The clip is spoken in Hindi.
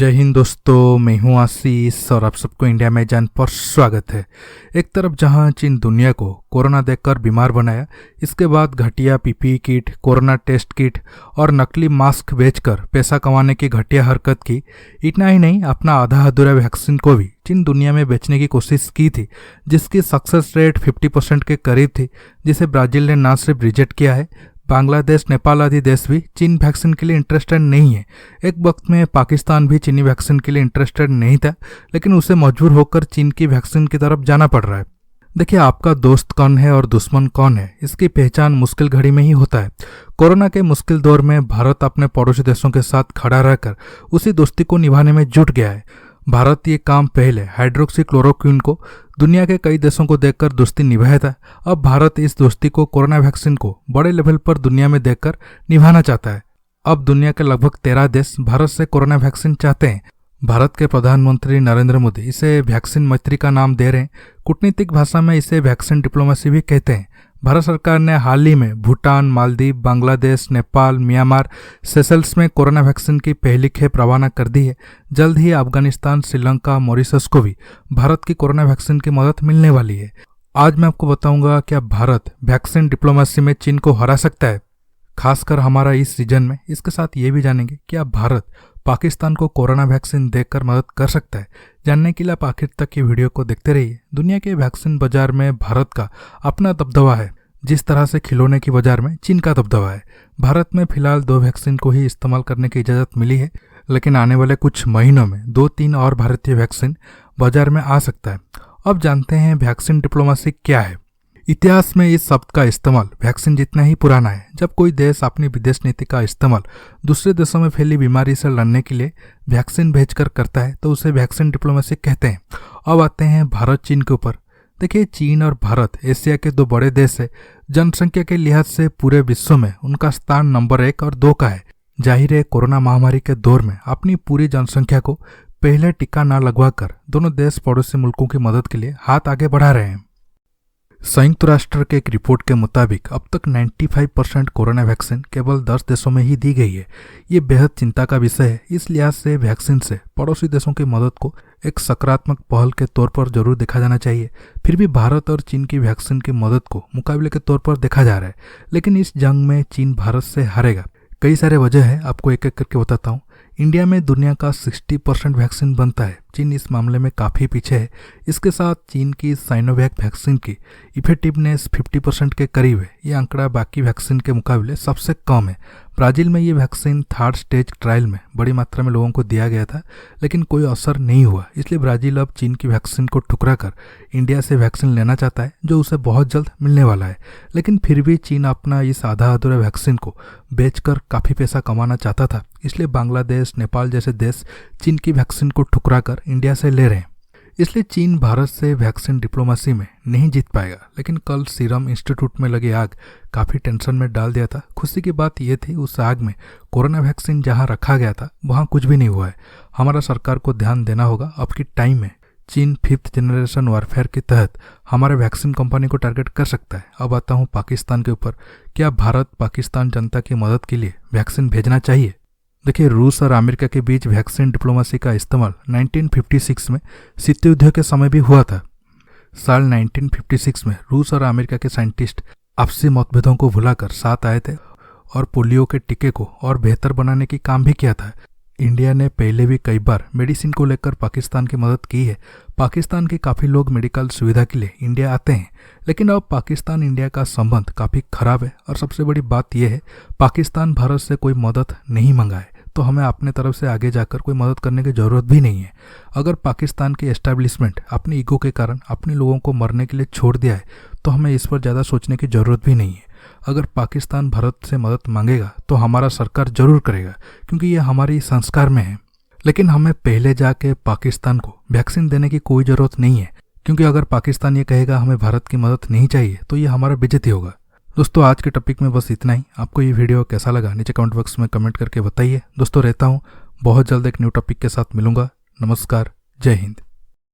जय हिंद दोस्तों, मैं हूं आशीष और आप सबको इंडिया में जान पर स्वागत है। एक तरफ जहां चीन दुनिया को कोरोना देखकर बीमार बनाया, इसके बाद घटिया PPE kit, corona test kit और नकली मास्क बेचकर पैसा कमाने की घटिया हरकत की। इतना ही नहीं, अपना आधा अधूरा वैक्सीन को भी चीन दुनिया में बेचने की कोशिश की थी, जिसकी सक्सेस रेट 50% के करीब थी, जिसे ब्राजील ने ना सिर्फ रिजेक्ट किया है, बांग्लादेश, नेपाल आदि देश भी चीन वैक्सीन के लिए इंटरेस्टेड नहीं है। एक वक्त में पाकिस्तान भी चीनी वैक्सीन के लिए इंटरेस्टेड नहीं था, लेकिन उसे मजबूर होकर चीन की वैक्सीन की तरफ जाना पड़ रहा है। देखिए, आपका दोस्त कौन है और दुश्मन कौन है, इसकी पहचान मुश्किल घड़ी में ही होता है। कोरोना के मुश्किल दौर में भारत अपने पड़ोसी देशों के साथ खड़ा रहकर उसी दोस्ती को निभाने में जुट गया है। भारत ये काम पहले हाइड्रोक्सी क्लोरोक्विन को दुनिया के कई देशों को देकर दोस्ती निभाया था। अब भारत इस दोस्ती को कोरोना वैक्सीन को बड़े लेवल पर दुनिया में देकर निभाना चाहता है। अब दुनिया के लगभग 13 देश भारत से कोरोना वैक्सीन चाहते हैं। भारत के प्रधानमंत्री नरेंद्र मोदी इसे वैक्सीन मैत्री का नाम दे रहे हैं। कूटनीतिक भाषा में इसे वैक्सीन डिप्लोमेसी भी कहते हैं। भारत सरकार ने हाल ही में भूटान, मालदीव, बांग्लादेश, नेपाल, म्यांमार, सेशल्स में कोरोना वैक्सीन की पहली खेप रवाना कर दी है। जल्द ही अफगानिस्तान, श्रीलंका, मॉरिशस को भी भारत की कोरोना वैक्सीन की मदद मिलने वाली है। आज मैं आपको बताऊंगा क्या भारत वैक्सीन डिप्लोमेसी में चीन को हरा सकता है, खासकर हमारा इस सीजन में। इसके साथ ये भी जानेंगे क्या भारत पाकिस्तान को कोरोना वैक्सीन देकर मदद कर सकता है। जानने के लिए आप आखिर तक की वीडियो को देखते रहिए। दुनिया के वैक्सीन बाजार में भारत का अपना दबदबा है, जिस तरह से खिलौने की बाजार में चीन का दबदबा है। भारत में फिलहाल 2 वैक्सीन को ही इस्तेमाल करने की इजाजत मिली है, लेकिन आने वाले कुछ महीनों में 2-3 और भारतीय वैक्सीन बाजार में आ सकता है। अब जानते हैं वैक्सीन डिप्लोमेसी क्या है। इतिहास में इस शब्द का इस्तेमाल वैक्सीन जितना ही पुराना है। जब कोई देश अपनी विदेश नीति का इस्तेमाल दूसरे देशों में फैली बीमारी से लड़ने के लिए वैक्सीन भेजकर करता है, तो उसे वैक्सीन डिप्लोमेसी कहते हैं। अब आते हैं भारत चीन के ऊपर। देखिए, चीन और भारत एशिया के 2 बड़े देश है। जनसंख्या के लिहाज से पूरे विश्व में उनका स्थान नंबर 1 और 2 का है। जाहिर है, कोरोना महामारी के दौर में अपनी पूरी जनसंख्या को पहले टीका न लगवाकर दोनों देश पड़ोसी मुल्कों की मदद के लिए हाथ आगे बढ़ा रहे हैं। संयुक्त राष्ट्र के एक रिपोर्ट के मुताबिक अब तक 95% कोरोना वैक्सीन केवल 10 देशों में ही दी गई है। ये बेहद चिंता का विषय है। इस लिहाज से वैक्सीन से पड़ोसी देशों की मदद को एक सकारात्मक पहल के तौर पर जरूर देखा जाना चाहिए। फिर भी भारत और चीन की वैक्सीन की मदद को मुकाबले के तौर पर देखा जा रहा है, लेकिन इस जंग में चीन भारत से हारेगा। कई सारे वजह है, आपको एक एक करके बताता हूँ। इंडिया में दुनिया का 60% वैक्सीन बनता है। चीन इस मामले में काफ़ी पीछे है। इसके साथ चीन की साइनोवैक वैक्सीन की इफेक्टिवनेस 50% के करीब है। ये आंकड़ा बाकी वैक्सीन के मुकाबले सबसे कम है। ब्राजील में ये वैक्सीन 3rd स्टेज ट्रायल में बड़ी मात्रा में लोगों को दिया गया था, लेकिन कोई असर नहीं हुआ। इसलिए ब्राजील अब चीन की वैक्सीन को ठुकरा कर इंडिया से वैक्सीन लेना चाहता है, जो उसे बहुत जल्द मिलने वाला है। लेकिन फिर भी चीन अपना इस आधा अधूरा वैक्सीन को बेचकर काफ़ी पैसा कमाना चाहता था। इसलिए बांग्लादेश, नेपाल जैसे देश चीन की वैक्सीन को ठुकरा कर इंडिया से ले रहे हैं। इसलिए चीन भारत से वैक्सीन डिप्लोमेसी में नहीं जीत पाएगा। लेकिन कल सीरम इंस्टीट्यूट में लगी आग काफ़ी टेंशन में डाल दिया था। खुशी की बात यह थी, उस आग में कोरोना वैक्सीन जहां रखा गया था वहां कुछ भी नहीं हुआ है। हमारा सरकार को ध्यान देना होगा। अब की टाइम में चीन 5th जनरेशन वारफेयर के तहत हमारे वैक्सीन कंपनी को टारगेट कर सकता है। अब आता हूँ पाकिस्तान के ऊपर। क्या भारत पाकिस्तान जनता की मदद के लिए वैक्सीन भेजना चाहिए? देखिए, रूस और अमेरिका के बीच वैक्सीन डिप्लोमेसी का इस्तेमाल 1956 में शीत युद्ध के समय भी हुआ था। साल 1956 में रूस और अमेरिका के साइंटिस्ट आपसी मतभेदों को भुलाकर साथ आए थे और पोलियो के टीके को और बेहतर बनाने की काम भी किया था। इंडिया ने पहले भी कई बार मेडिसिन को लेकर पाकिस्तान की मदद की है। पाकिस्तान के काफ़ी लोग मेडिकल सुविधा के लिए इंडिया आते हैं, लेकिन अब पाकिस्तान इंडिया का संबंध काफ़ी खराब है। और सबसे बड़ी बात यह है, पाकिस्तान भारत से कोई मदद नहीं मंगाए, तो हमें अपने तरफ से आगे जाकर कोई मदद करने की ज़रूरत भी नहीं है। अगर पाकिस्तान की एस्टेब्लिशमेंट अपने ईगो के कारण अपने लोगों को मरने के लिए छोड़ दिया है, तो हमें इस पर ज़्यादा सोचने की ज़रूरत भी नहीं है। अगर पाकिस्तान भारत से मदद मांगेगा तो हमारा सरकार जरूर करेगा, क्योंकि ये हमारी संस्कार में है। लेकिन हमें पहले जाके पाकिस्तान को वैक्सीन देने की कोई ज़रूरत नहीं है, क्योंकि अगर पाकिस्तान ये कहेगा हमें भारत की मदद नहीं चाहिए, तो ये हमारा बेइज्जती होगा। दोस्तों, आज के टॉपिक में बस इतना ही। आपको ये वीडियो कैसा लगा नीचे कमेंट बॉक्स में कमेंट करके बताइए। दोस्तों, रहता हूँ बहुत जल्द एक न्यू टॉपिक के साथ मिलूंगा। नमस्कार, जय हिंद।